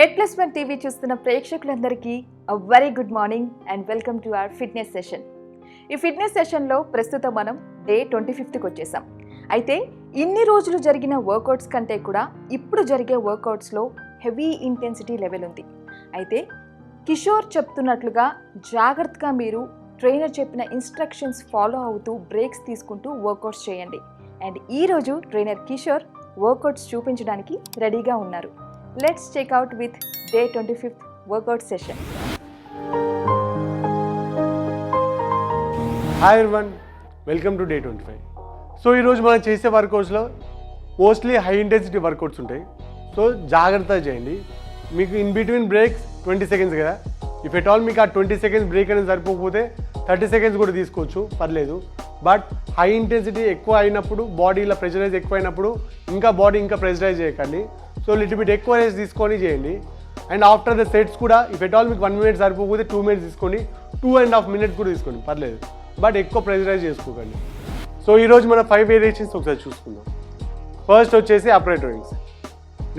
మెడ్+1 TV చూస్తున్న ప్రేక్షకులందరికీ very good morning and welcome to our fitness session. ఈ fitness సెషన్లో ప్రస్తుతం మనం డే 25కి వచ్చేసాం. అయితే ఇన్ని రోజులు జరిగిన వర్కౌట్స్ కంటే కూడా ఇప్పుడు జరిగే వర్కౌట్స్లో హెవీ ఇంటెన్సిటీ లెవెల్ ఉంది. అయితే కిషోర్ చెప్తున్నట్లుగా జాగ్రత్తగా మీరు ట్రైనర్ చెప్పిన ఇన్స్ట్రక్షన్స్ ఫాలో అవుతూ బ్రేక్స్ తీసుకుంటూ వర్కౌట్స్ చేయండి. అండ్ ఈరోజు ట్రైనర్ కిషోర్ వర్కౌట్స్ చూపించడానికి రెడీగా ఉన్నారు. Let's check out with day 25th workout session. Hi everyone, welcome to day 25. So ఈరోజు మనం చేసే వర్కౌట్స్లో మోస్ట్లీ హై ఇంటెన్సిటీ వర్కౌట్స్ ఉంటాయి. సో జాగ్రత్తగా చేయండి. మీకు ఇన్ బిట్వీన్ బ్రేక్స్ 20 సెకండ్స్ కదా. ఇఫ్ ఎట్ ఆల్ మీకు ఆ 20 సెకండ్స్ బ్రేక్ అనేది సరిపోకపోతే 30 సెకండ్స్ కూడా తీసుకోవచ్చు, పర్లేదు. బట్ హై ఇంటెన్సిటీ ఎక్కువ అయినప్పుడు, బాడీలో ప్రెషరైజ్ ఎక్కువ అయినప్పుడు బాడీ ఇంకా ప్రెషరైజ్ చేయకండి. సో లిటిల్ బిట్ ఎక్కువ రేస్ తీసుకొని చేయండి. అండ్ ఆఫ్టర్ ద సెట్స్ కూడా ఇఫ్ ఎట్ ఆల్ మీకు 1 మినిట్ సరిపోకపోతే 2 మినిట్స్ తీసుకోండి, 2.5 మినిట్స్ కూడా తీసుకోండి, పర్లేదు. బట్ ఎక్కువ ప్రెషరైజ్ చేసుకోకండి. సో ఈరోజు మనం 5 వేరియేషన్స్ ఒకసారి చూసుకుందాం. ఫస్ట్ వచ్చేసి అప్రైట్ రోయింగ్స్.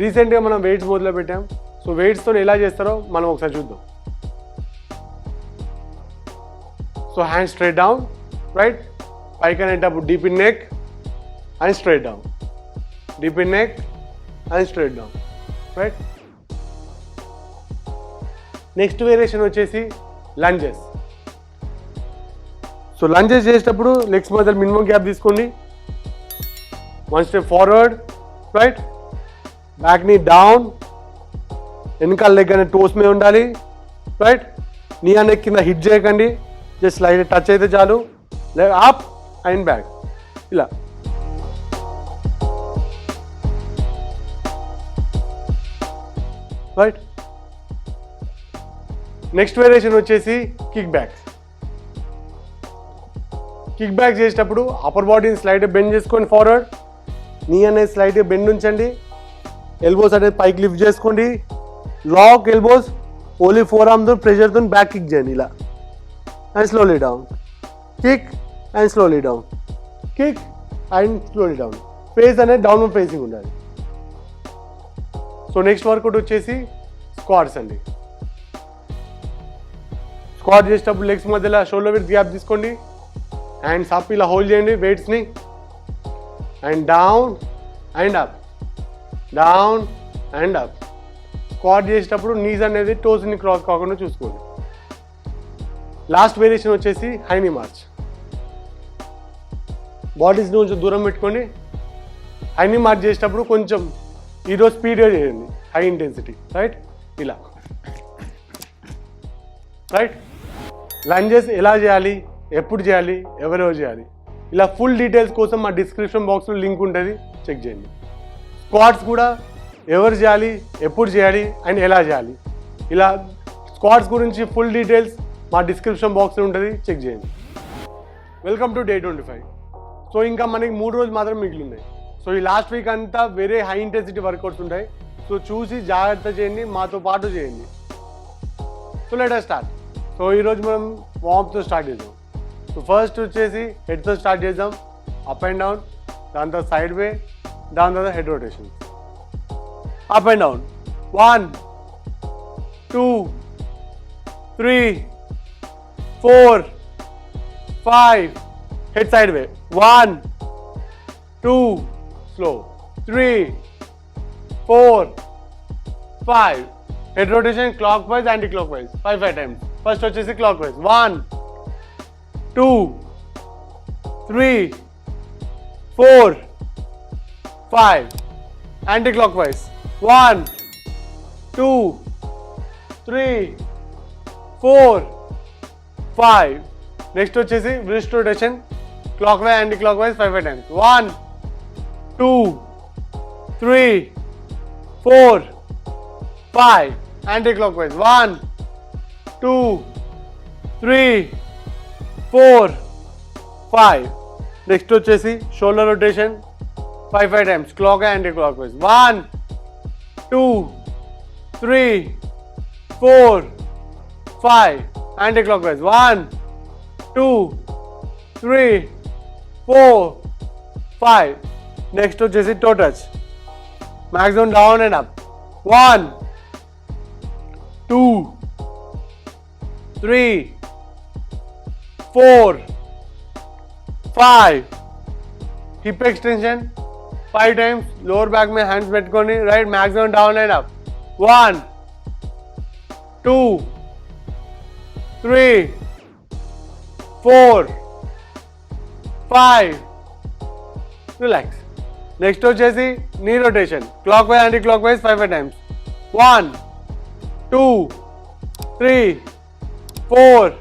రీసెంట్గా మనం వెయిట్స్ మొదలు పెట్టాం. సో వెయిట్స్తో ఎలా చేస్తారో మనం ఒకసారి చూద్దాం. So hand straight down, right, పైకి అనేటప్పుడు deep in neck and straight down, deep in neck and straight down, right? Next variation వచ్చేసి లంజెస్. సో లంజెస్ చేసేటప్పుడు లెగ్స్ మధ్య మినిమం గ్యాప్ తీసుకోండి. 1 స్టెప్ ఫార్వర్డ్, రైట్, బ్యాక్ నీ డౌన్, వెనకాల leg అనే toes మీద ఉండాలి, రైట్. నీ అనే కింద హిట్ చేయకండి, జస్ట్ లైట్ టచ్ అయితే చాలు. లెగ్ అప్ అండ్ బ్యాక్, ఇలా. రైట్. నెక్స్ట్ వేరియేషన్ వచ్చేసి కిక్ బ్యాక్స్. కిక్ బ్యాక్ చేసేటప్పుడు అప్పర్ బాడీని స్లైడ్ బెండ్ చేసుకొని ఫార్వర్డ్, నీ అనేది స్లైడ్ బెండ్ ఉంచండి, ఎల్బోస్ అనేది పైకి లిఫ్ట్ చేసుకోండి, లాక్ ఎల్బోస్, ఓన్లీ ఫోర్ ఆర్మ్తో ప్రెషర్తో బ్యాక్ కిక్ చేయండి, ఇలా. And slowly down, kick and slowly down, kick and slowly down. Face అనేది డౌన్వర్డ్ ఫేసింగ్ ఉండాలి. సో నెక్స్ట్ వర్కౌట్ వచ్చేసి స్క్వాట్స్ అండి. స్క్వాట్ చేసేటప్పుడు లెగ్స్ మధ్యలో షోల్డర్ విత్ గ్యాప్ తీసుకోండి, హ్యాండ్స్ అప్ ఇలా హోల్డ్ చేయండి వెయిట్స్ని, and down and up, down and up. Squat చేసేటప్పుడు నీస్ అనేది టోస్ని క్రాస్ కాకుండా చూసుకోండి. లాస్ట్ వేరియేషన్ వచ్చేసి హైనీ మార్చ్. బాడీస్ని కొంచెం దూరం పెట్టుకొని హైనీ మార్చ్ చేసేటప్పుడు కొంచెం ఈరోజు స్పీడ్గా చేయండి, హై ఇంటెన్సిటీ, రైట్, ఇలా. రైట్. లంజెస్ ఎలా చేయాలి, ఎప్పుడు చేయాలి, ఎవరెవరు చేయాలి, ఇలా ఫుల్ డీటెయిల్స్ కోసం మా డిస్క్రిప్షన్ బాక్స్లో లింక్ ఉంటుంది, చెక్ చేయండి. స్క్వాట్స్ కూడా ఎవరు చేయాలి, ఎప్పుడు చేయాలి అండ్ ఎలా చేయాలి, ఇలా స్క్వాట్స్ గురించి ఫుల్ డీటెయిల్స్ మా డిస్క్రిప్షన్ బాక్స్లో ఉంటుంది, చెక్ చేయండి. Welcome to day 25. సో ఇంకా మనకి 3 రోజులు మాత్రం మిగిలి ఉన్నాయి. సో ఈ లాస్ట్ వీక్ అంతా వేరే హై ఇంటెన్సిటీ వర్కౌట్స్ ఉంటాయి. సో చూసి జాగ్రత్త చేయండి, మాతో పాటు చేయండి. So let us start. So ఈరోజు మనం వార్మ్తో స్టార్ట్ చేద్దాం. సో ఫస్ట్ వచ్చేసి హెడ్తో స్టార్ట్ చేద్దాం, అప్ అండ్ డౌన్, దాని తర్వాత సైడ్ వే, దాని తర్వాత head rotation. Up and down, 1 2 3 4 5, head side way, 1 2, slow, 3 4 5, head rotation clockwise anti-clockwise 5 times. First వచ్చేసి clockwise, 1 2 3 4 5, anti-clockwise, 1 2 3 4 5. నెక్స్ట్ వచ్చేసి wrist rotation clockwise anti-clockwise 5 times, 1 2 3 4 5, anti-clockwise, 1 2 3 4 5. Next వచ్చేసి shoulder rotation 5 times, clockwise anti-clockwise, 1 2 3 4 5, anti-clockwise, 1 2 3 4 5. Next వచ్చేసి toe touch, maximum down and up, 1 2 3 4 5 hip extension 5 times lower back में hands పెట్టుకొని right maximum down and up 1 2 3 4 5 relax next వచ్చేసి knee rotation clockwise anti clockwise 5 times 1 2 3 4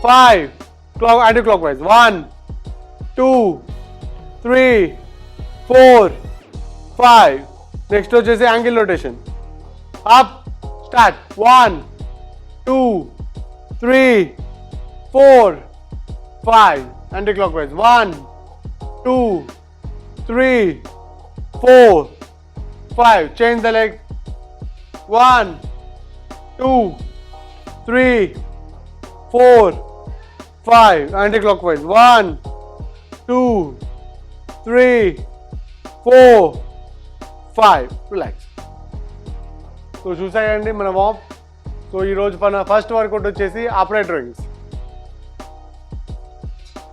5 clock anti clockwise 1 2 3 4 5 next వచ్చేసి angle rotation up start 1 2 3 4 5 anti clockwise 1 2 3 4 5 change the leg 1 2 3 4 5 anti clockwise 1 2 3 4 5 relax so చూసాయండి మన వామ్ so ఈరోజు మన first workout వచ్చేసి upright drawings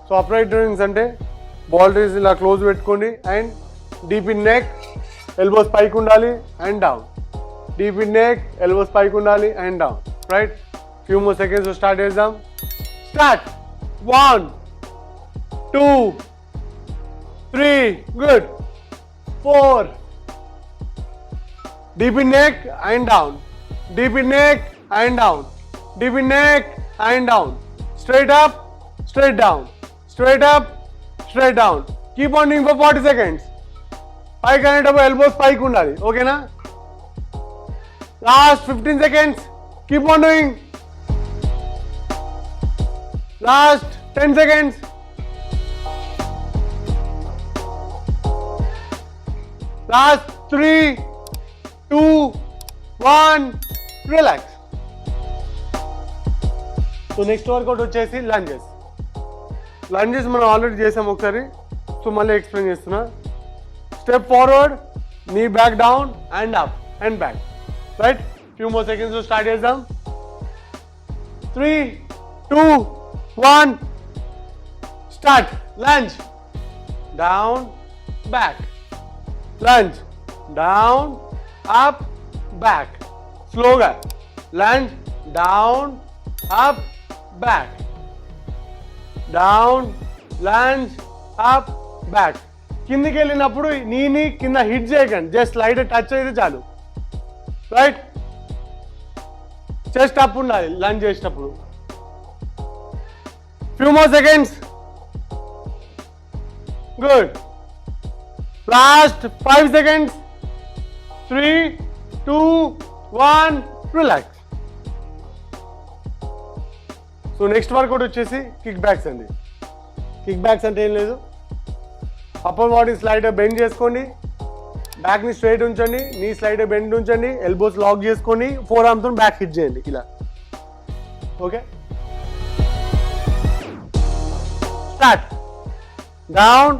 so upright drawings అంటే ball race ఇలా close పెట్టుకోండి and deep in neck elbows పైకి ఉండాలి and down deep in neck elbows పైకి ఉండాలి and down right few more seconds start చేద్దాం start 1 2 3 good 4 deep in neck and down deep in neck and down deep in neck and down straight up straight down straight up straight down keep on doing for 40 seconds పైకి అనేటప్పుడు elbows పైకి ఉండాలి ఓకేనా last 15 seconds keep on doing last 10 seconds last 3 2 1 relax so next workout వచ్చేసి lunges lunges మనం already చేసాం ఒకసారి so మళ్ళీ ఎక్స్ప్లెయిన్ చేస్తున్నా స్టెప్ ఫార్వర్డ్ నీ back down and up and back right few more seconds start చేద్దాం 3 2 1 start lunge down back lunge down up back slowగా lunge down up back down lunge up back కిందికి వెళ్ళినప్పుడు నీని కింద hit చేయకండి just light touch అయితే చాలు right chest up ఉండాలి lunge చేసేటప్పుడు few more seconds good last 5 seconds 3 2 1 relax so next workout వచ్చేసి kick backs అండి కిక్ బ్యాక్స్ అంటే ఏం లేదు అప్పర్ బాడీ స్లైడర్ బెండ్ చేసుకోండి బ్యాక్ని స్ట్రైట్ ఉంచండి నీ స్లైడర్ బెండ్ ఉంచండి ఎల్బోస్ లాక్ చేసుకొని ఫోర్ ఆర్మ్తో బ్యాక్ హిట్ చేయండి ఇలా okay start down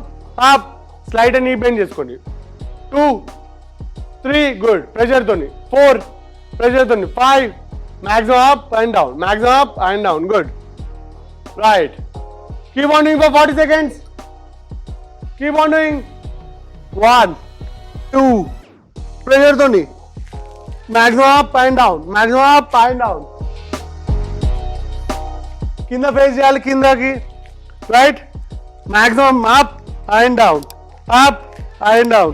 up slider నీ బెండ్ చేసుకోండి 2 3 good ప్రెషర్తోని 4 ప్రెషర్తోని 5 maximum up and down maximum up and down good right keep on doing for 40 seconds keep on doing 1 2 pressure toni maximum up and down maximum up and down kinda face cheyali kindaki right maximum up and down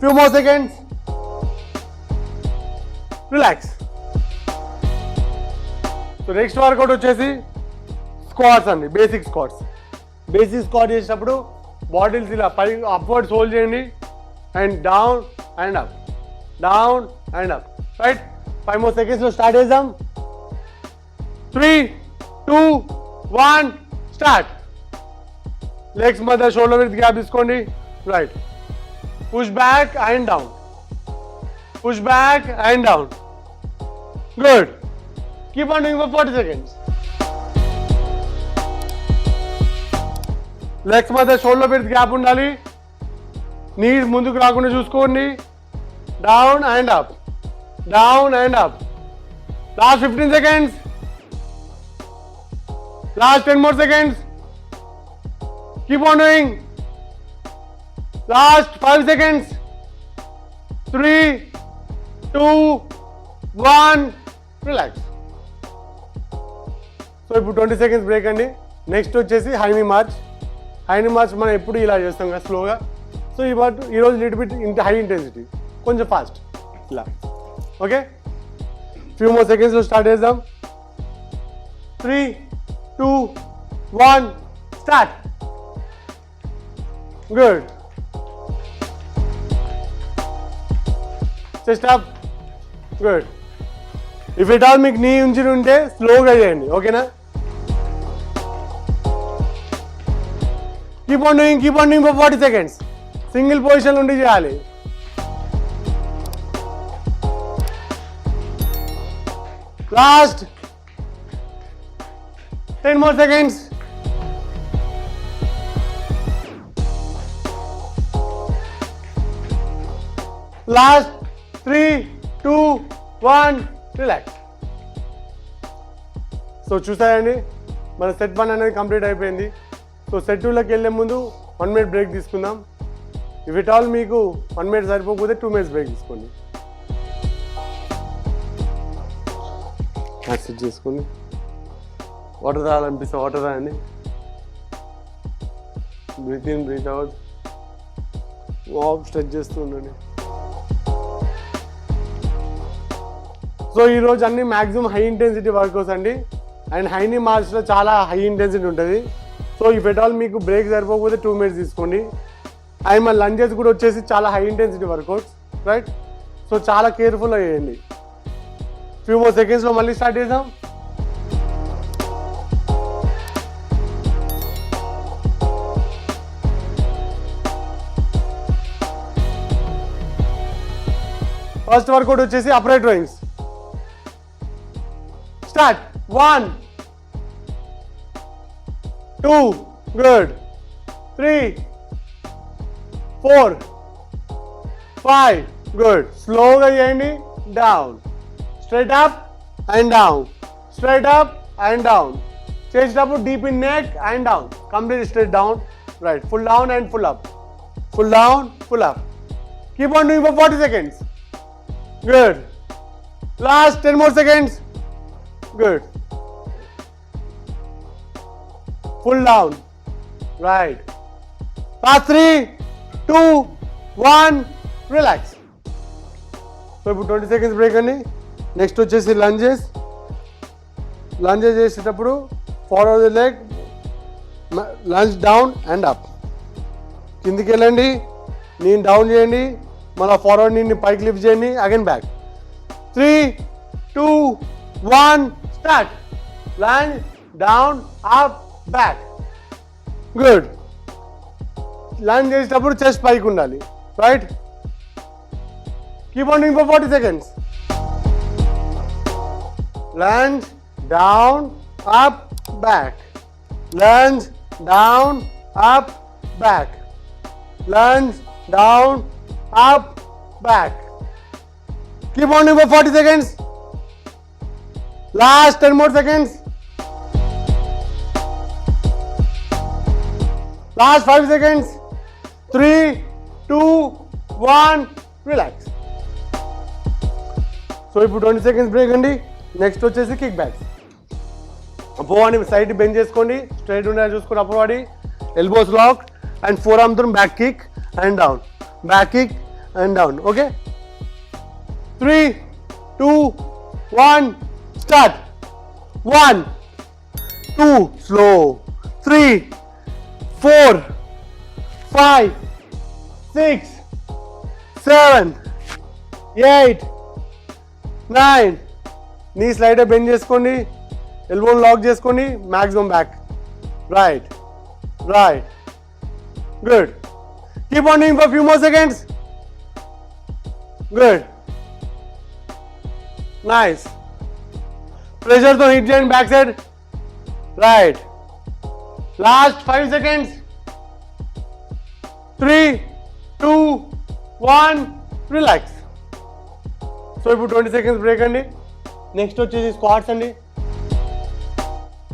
few more seconds relax so next workout వచ్చేసి squats అండి basic squat చేసేటప్పుడు bottles ఇలా పై upwards hold చేయండి and down and up right 5 more seconds లో start చేద్దాం 3 2 1 start legs మధ్య shoulder width gap తీసుకోండి right push back and down good keep on doing for 40 seconds legs మధ్య shoulder width gap ఉండాలి knees ముందుకు రాకుండా చూసుకోండి down and up Last 15 seconds. Last 10 more seconds. Keep on doing. Last 5 seconds. 3, 2, 1. Relax. So ఇప్పుడు 20 seconds break అండి. Next వచ్చేసి high knee March. High knee March మనం ఎప్పుడు ఇలా చేస్తాం కదా స్లోగా. సో ఈరోజు లిటిల్ బిట్ హై ఇంటెన్సిటీ, కొంచెం ఫాస్ట్ ఇలా. ఓకే, ఫ్యూ మోర్ సెకండ్స్లో స్టార్ట్ చేద్దాం. 3, 2, 1, start. Good. Chest up. Good. If it all మీకు నీ ఇంజరీ ఉంటే స్లోగా చేయండి, ఓకేనా? Keep on doing for 40 seconds. Single position నుండి చేయాలి. Last 10 more seconds. Last 3, 2, 1. Relax. So చూసారండి, మన సెట్ 1 అనేది కంప్లీట్ అయిపోయింది. సో సెట్ 2లోకి వెళ్ళే ముందు 1 minute బ్రేక్ తీసుకుందాం. ఇఫ్ ఇట్ ఆల్ మీకు 1 minute సరిపోకపోతే 2 minutes బ్రేక్ తీసుకోండి. సెట్ చేసుకోండి. వాటర్ తాగాలనిపిస్తే వాటర్ తాగండి. Breathe in breathe out. Walk stretch చేస్తూ ఉండండి. సో ఈరోజు అన్ని మ్యాక్సిమం హై ఇంటెన్సిటీ వర్కౌట్స్ అండి. అండ్ హైనీ మార్చ్లో చాలా హై ఇంటెన్సిటీ ఉంటుంది. సో ఇఫ్ ఎట్ ఆల్ మీకు బ్రేక్ సరిపోకపోతే 2 minutes తీసుకోండి. అండ్ మన లంజెస్ కూడా వచ్చేసి చాలా high intensity workouts, right? So చాలా కేర్ఫుల్గా చేయండి. ఫ్యూ మోర్ సెకండ్స్లో మళ్ళీ స్టార్ట్ చేద్దాం. ఫస్ట్ వర్కౌట్ వచ్చేసి అప్రైట్ రోయింగ్స్. Start. 1, 2, good. 3, 4, 5, good. Slowగా చేయండి. Down. Straight up and down. Straight up and down. చేసేటప్పుడు deep in neck and down. Complete straight down. Right. Full down and full up. Full down, full up. Keep on doing for 40 seconds. Good. Last 10 more seconds. Good. Full down. Right. Last 3, 2, 1. Relax. So ఇప్పుడు 20 seconds break అండి. Next వచ్చేసి lunges. Lunges చేసేటప్పుడు forward the leg, lunge down and up. కిందికి వెళ్ళండి, నేను down చేయండి, మళ్ళీ forward నేను పైకి లిఫ్ట్ చేయండి, again back. 3, 2, 1. Start. Lunge, down, up, back. Good. Lunge చేసేటప్పుడు చెస్ట్ పైకి ఉండాలి, right? Keep on doing for 40 seconds. Lunge, down, up, back. Lunge, down, up, back. Lunge, down, up, back. Keep on doing for 40 seconds. Last 10 more seconds. Last 5 seconds. 3, 2, 1. Relax. So ఇప్పుడు 20 seconds break అండి. Next వచ్చేసి kick backs. పోవాలి, side bend చేసుకోండి, straight ఉండేలా చూసుకుని అప్పుడు వాడి elbows lock and forearm తో back kick and down, back kick and down. Okay, 3, 2, 1. Start. 1, 2, slow. 3, 4, 5, 6, 7, 8, 9. నీ స్లైడర్ బెండ్ చేసుకోండి, ఎల్బోన్ లాక్ చేసుకోండి, maximum back, right, right. Good. Keep on doing for few more seconds. Good, nice. Pressure to hip joint back side. Right. Last 5 seconds. 3, 2, 1. Relax. So ఇప్పుడు 20 seconds break అండి. Next వచ్చేసి squats అండి.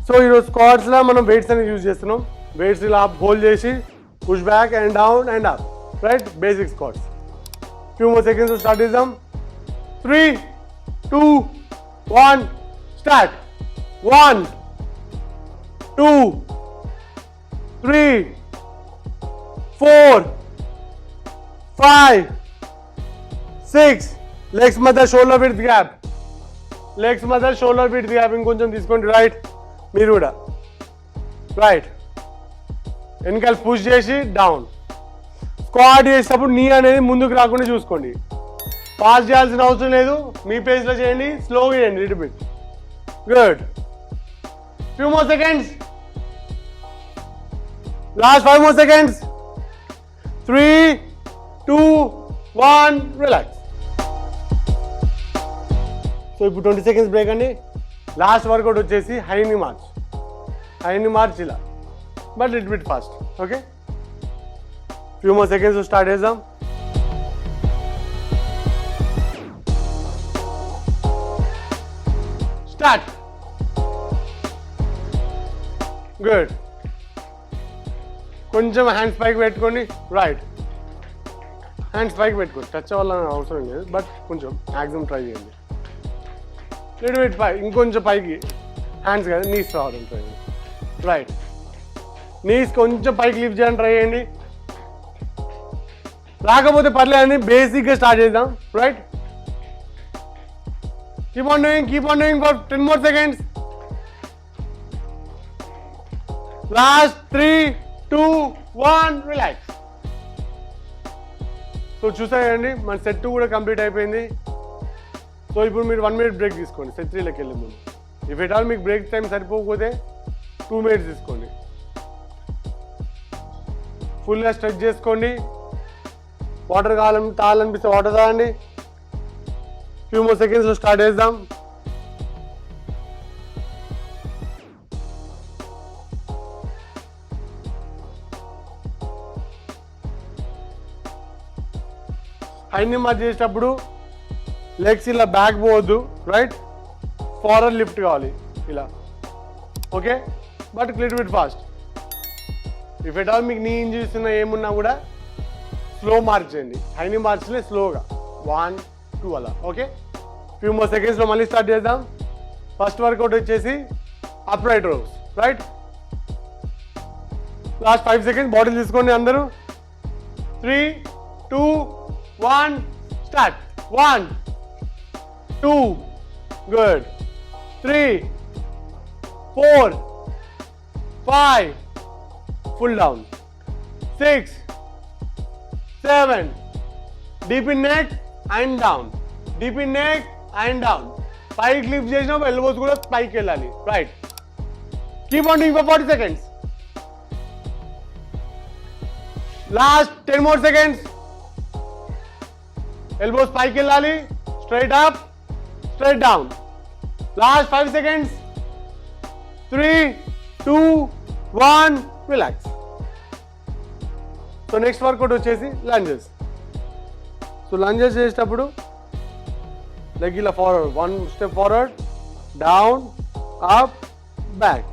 So ఈరోజు స్క్వాట్స్లో మనం weights అనేది use చేస్తున్నాం. Weights ఇలా hold చేసి push back and down and up, right? Basic squats. Few more seconds start చేద్దాం. 3, 2, 1 స్టార్ట్. 1, 2, 3, 4, 5, 6. లెగ్స్ మధ్య షోల్డర్ విడ్త్ గ్యాప్, లెగ్స్ మధ్య షోల్డర్ విడ్త్ గ్యాప్ ఇంకొంచెం తీసుకోండి. రైట్, మీరు కూడా రైట్. వెనకాల పుష్ చేసి డౌన్. స్క్వాట్ చేసేటప్పుడు నీ అనేది ముందుకు రాకుండా చూసుకోండి. పాస్ చేయాల్సిన అవసరం లేదు, మీ పేస్లో చేయండి, స్లోగా చేయండి, little bit. Good. Few more seconds. Last 5 more seconds. 3, 2, 1 relax. So ఇప్పుడు 20 seconds బ్రేక్ అండి. లాస్ట్ వర్కౌట్ వచ్చేసి హైని మార్చ్. హైని మార్చ్ ఇలా, but little bit fast. Okay, few more seconds start చేద్దాం. స్టార్ట్. గుడ్. కొంచెం హ్యాండ్స్ పైకి పెట్టుకోండి. రైట్, హ్యాండ్స్ పైకి పెట్టుకోండి. టచ్ అవ్వాలని అవసరం లేదు, బట్ కొంచెం మ్యాక్సిమం ట్రై చేయండి. లిటిల్ బిట్ పై, ఇంకొంచెం పైకి హ్యాండ్స్ కాదు, నీస్ రావడం ట్రై చేయండి. రైట్, నీస్ కొంచెం పైకి లిఫ్ట్ చేయడానికి ట్రై చేయండి. రాకపోతే పర్లేదని బేసిక్గా స్టార్ట్ చేద్దాం. Right, keep on doing for 10 more seconds. Last 3, 2, 1 relax. So చూసాయండి, మన సెట్ 2 కూడా కంప్లీట్ అయిపోయింది. సో ఇప్పుడు మీరు 1 minute బ్రేక్ తీసుకోండి సెట్ 3లోకి వెళ్ళే ముందు. ఇఫ్ ఎట్ ఆల్ మీకు బ్రేక్ టైం సరిపోకపోతే 2 minutes తీసుకోండి. ఫుల్గా స్ట్రెచ్ చేసుకోండి. వాటర్ తాగాలనిపిస్తే వాటర్ తాగండి. ఫ్యూ మోర్ సెకండ్స్లో స్టార్ట్ చేద్దాం. హైని మార్చ్ చేసేటప్పుడు లెగ్స్ ఇలా బ్యాక్ పోవద్దు. రైట్, ఫార్వర్డ్ లిఫ్ట్ కావాలి ఇలా. Okay, but little bit fast. If at all మీకు నీ ఇంజరీస్ ఉన్నా ఏమున్నా కూడా స్లో మార్చ్ చేయండి. హైని మార్చ్లే స్లోగా 1, 2 అలా. ఓకే, ఫ్యూ మోర్ సెకండ్స్లో మళ్ళీ స్టార్ట్ చేద్దాం. ఫస్ట్ వర్కౌట్ వచ్చేసి up right rows. Right, last 5 seconds. Bottle తీసుకోండి అందరూ. 3, 2, 1 start. 1, 2 good. 3, 4, 5 full down. 6, 7 deep in neck and down, deep in neck and down. పైకి లిఫ్ట్ చేసినప్పుడు ఎల్బోస్ కూడా పైకి వెళ్ళాలి. Right, keep on doing for 40 seconds. Last 10 more seconds. Elbows పైకి వెళ్ళాలి. Straight up, straight down. Last 5 seconds. 3, 2, 1 relax. So next workout వచ్చేసి lunges. So lunges చేసేటప్పుడు leg ఇలా forward, 1 step forward, down, up, back.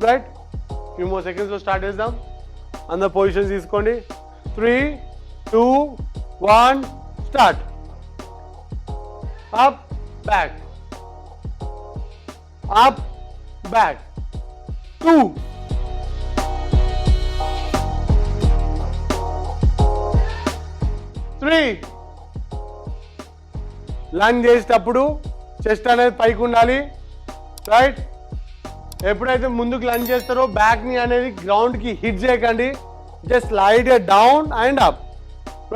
Right, few more సెకండ్స్లో start చేద్దాం. అందరు positions తీసుకోండి. 3, 2, 1 start. Up, back, up, back. 2, 3. Lunge చేసేటప్పుడు chest అనేది పైకి ఉండాలి. రైట్, ఎప్పుడైతే ముందుకు లంజ్ చేస్తారో బ్యాక్ ని అనేది గ్రౌండ్కి హిట్ చేయకండి. Just light down and up.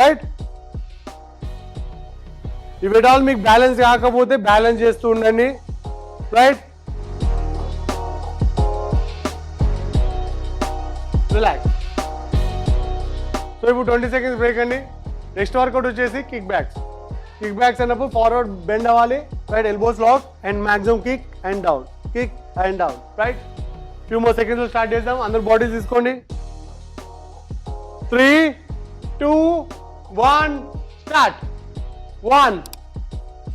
Right, ఇవి ఎట్ ఆల్ మీకు బ్యాలెన్స్ కాకపోతే బ్యాలెన్స్ చేస్తూ ఉండండి. Right, relax. సో ఇప్పుడు 20 seconds బ్రేక్ అండి. నెక్స్ట్ వర్కౌట్ వచ్చేసి కిక్ బ్యాక్స్. కిక్ బ్యాక్స్ అన్నప్పుడు ఫార్వర్డ్ బెండ్ అవ్వాలి. Right, elbows lock and maximum kick and down, kick and down. Right, few more seconds start చేద్దాం. అందరు బాడీ తీసుకోండి. 3, 2, 1 స్టార్ట్. 1,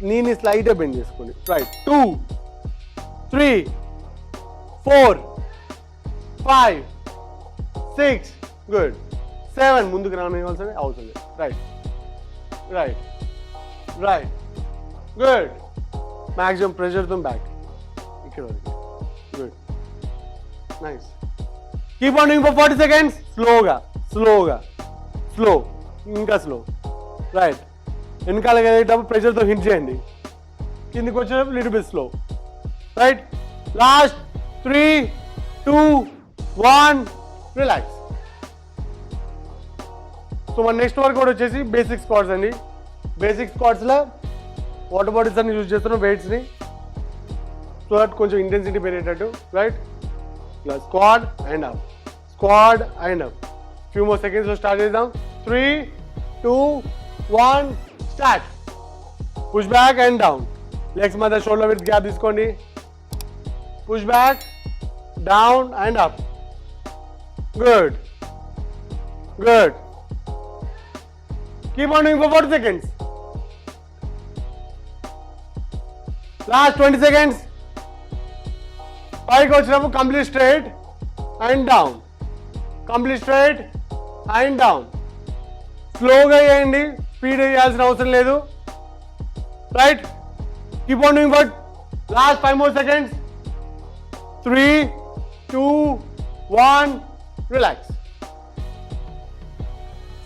నీని స్లైట్గా బెండ్ చేసుకోండి. రైట్. 2 3 4 5 6 గుడ్. 7 ముందుకు రానివ్వాల్సింది అవుతుంది. Right right right good. Maximum ప్రెషర్తో బ్యాక్ ఇక్కడ వరకు. Good nice. Keep on doing for 40 seconds. స్లోగా స్లోగా స్లో ఇంకా స్లో. రైట్. వెనకాల వెళ్ళేటప్పుడు ప్రెషర్తో హిట్ చేయండి. కిందికి వచ్చేటప్పుడు little bit slow. Right. Last 3 2 1 relax. So మన నెక్స్ట్ వర్కౌట్ వచ్చేసి బేసిక్ స్క్వాట్స్ అండి. బేసిక్ స్క్వాట్స్లో వాటర్ బాటిల్స్ అన్ని యూజ్ చేస్తున్నాం వెయిట్స్ని, సో దట్ కొంచెం ఇంటెన్సిటీ పెరిగేటట్టు. రైట్. ఇలా squad and up, squad and up. Few more సెకండ్స్లో స్టార్ట్ చేద్దాం. 3 2 1 start. Push back and down. Legs మధ్య షోల్డర్ విత్ గ్యాప్ తీసుకోండి. Push back down and up. Good good. Keep on doing for 40 seconds. Last 20 seconds. పైకి వచ్చినప్పుడు complete straight and down, complete straight and down. స్లోగా చేయండి, speed చేయాల్సిన అవసరం లేదు. Right. Keep on doing for last 5 more seconds. 3 2 1 relax.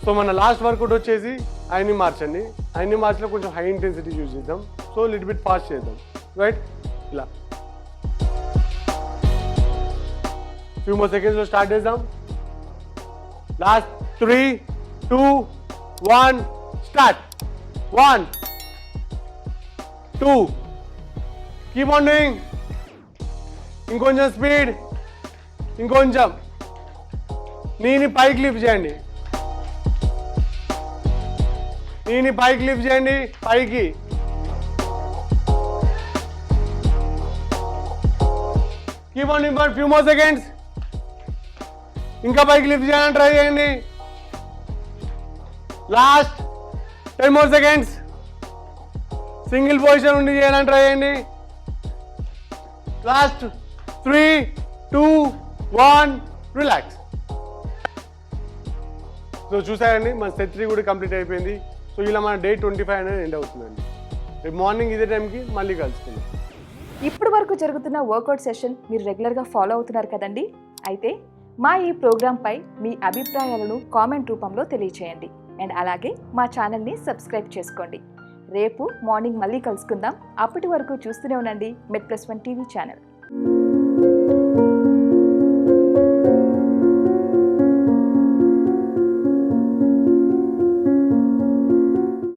So మన last work out వచ్చేసి ఐని March అండి. ఐని మార్చ్లో కొంచెం హై ఇంటెన్సిటీ యూజ్ చేద్దాం. సో లిటిల్ బిట్ ఫాస్ట్ చేద్దాం. రైట్. ఇలా ఫ్యూ మోర్ సెకండ్స్లో స్టార్ట్ చేద్దాం. Last 3 2 1 start. 1 2. Keep on doing. ఇంకొంచెం స్పీడ్, ఇంకొంచెం. నీని పైకి లిఫ్ట్ చేయండి, నీని పైకి లిఫ్ట్ చేయండి, పైకి. Keep on doing for few more seconds. ఇంకా పైకి లిఫ్ట్ చేయాలని ట్రై చేయండి. Last 10 more seconds. Single position ఉండి చేయాలని ట్రై చేయండి. Last 3 2 1 relax. సో చూసారండి, మన సెట్ 3 కూడా కంప్లీట్ అయిపోయింది. సో ఇలా మన డే 25 అనేది ఎండ్ అవుతుందండి. రేపు మార్నింగ్ ఇదే టైంకి మళ్ళీ కలుసుకుందాం. ఇప్పటి వరకు జరుగుతున్న వర్కౌట్ సెషన్ మీరు రెగ్యులర్గా ఫాలో అవుతున్నారు కదండి. అయితే మా ఈ ప్రోగ్రాంపై మీ అభిప్రాయాలను కామెంట్ రూపంలో తెలియచేయండి. అండ్ అలాగే మా ఛానల్ని సబ్స్క్రైబ్ చేసుకోండి. రేపు మార్నింగ్ మళ్ళీ కలుసుకుందాం. అప్పటి వరకు చూస్తూనే ఉండండి మెడ్+1 టీవీ ఛానల్.